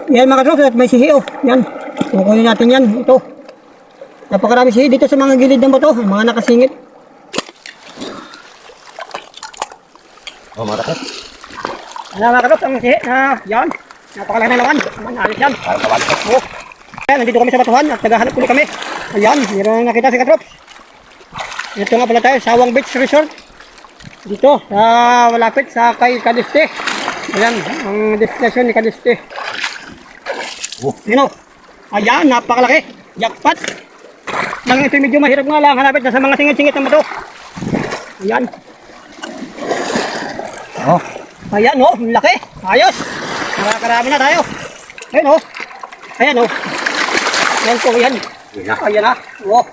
Yan mga katrops, at may sihi oh. Yan. Kukunin natin yan. Ito. Napakarami sihi dito sa mga gilid ng bato. Mga nakasingit. Oh, mga katrops. Ayan mga katrops, ang sihi. Yan. Napakalaki na naman. Alis yan. Oh. Ayan, nandito kami sa batuhan at naghahanap ulit kami. Ayan, mayroong nakita si katrops. Ito nga pala tayo, Sawang Beach Resort. Dito, malapit sa kay Caliste. Ayan, ang destinasyon ni Caliste. Yun o. Ayan, napakalaki. Jackpot. Lang ito medyo mahirap nga lang. Hanapit na sa mga singit-singit ng bato. Ayan. Oh. Ayan o, laki. Ayos. Nakakarami na tayo. Ayan o. Ayan o. Ayan po, ayan. Ayan na. O.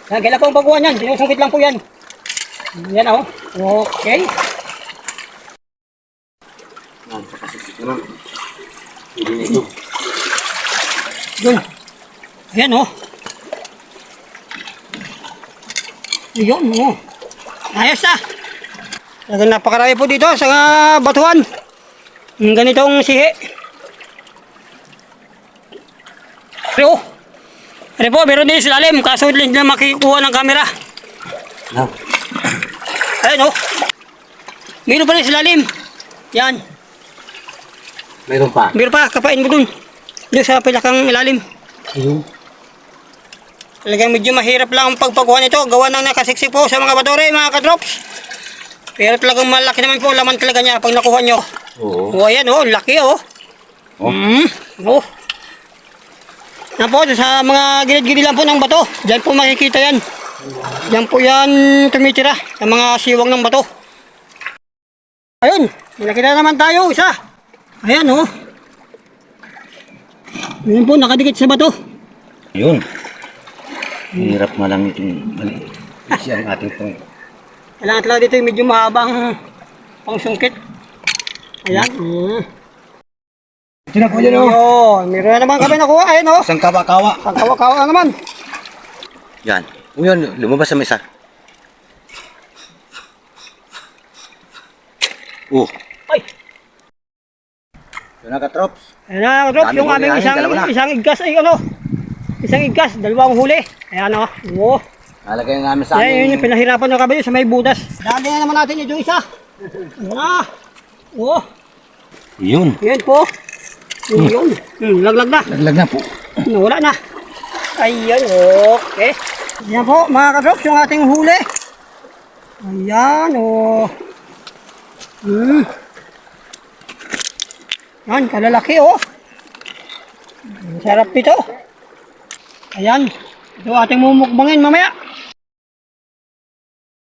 Kailan po ang baguhan yan. Sinusungkit lang po yan. Ayan o. Okay. Yun. Ayan o. Yun o. Ayos na. Napakarami po dito sa batuhan. Ganitong sihi. Pero, ano po, meron din sa lalim. Kaso hindi na makikuha ng camera. No. Ayan o. Meron pa rin sa lalim. Yan. Mayroon pa. Meron pa, kapain mo dun. Doon sa pilakang ilalim. Talagang medyo mahirap lang ang pagpakuha nito. Gawa ng nakasiksik po sa mga batore, mga kadrops. Pero talagang malaki naman po laman talaga niya pag nakuha nyo. Oo. O ayan o, laki o. Oh. Yan po, sa mga gilid-gilid lang po ng bato. Diyan po makikita yan. Diyan po yan tumitira sa mga siwang ng bato. Ayun, nakita naman tayo isa. Ayan o. Ayan po, nakadikit sa bato. Yun. Hirap nga lang itong siya ang ating pang... Kailangan talaga dito yung medyo mahabang pangsungkit. Ayan. Ito na po dyan o. Ayun, meron na naman kami nakuha. Ayan o. Isang kawa-kawa. Ang kawa-kawa na naman. Yan. O yun, lumabas sa mesa. Oh. Ay. Yun na katrops. Ayan na, Rob, yung aming isang iggas ay ano. Isang iggas, dalawang huli. Ayan o. Oo. Nalagay nga namin sa amin. Ayan, yung pinahirapan na kami sa may butas. Dali na naman natin ito isa. Ayan na. Oo. Yun. Ayan po. Yun. Laglag na. Laglag na po. Nawala na. Ayan, okay. Ayan po, mga kadrops, yung ating huli. Ayan, o. Ayan, kalalaki, o. Sarap dito. Ayan. Ito ating mumukbangin mamaya.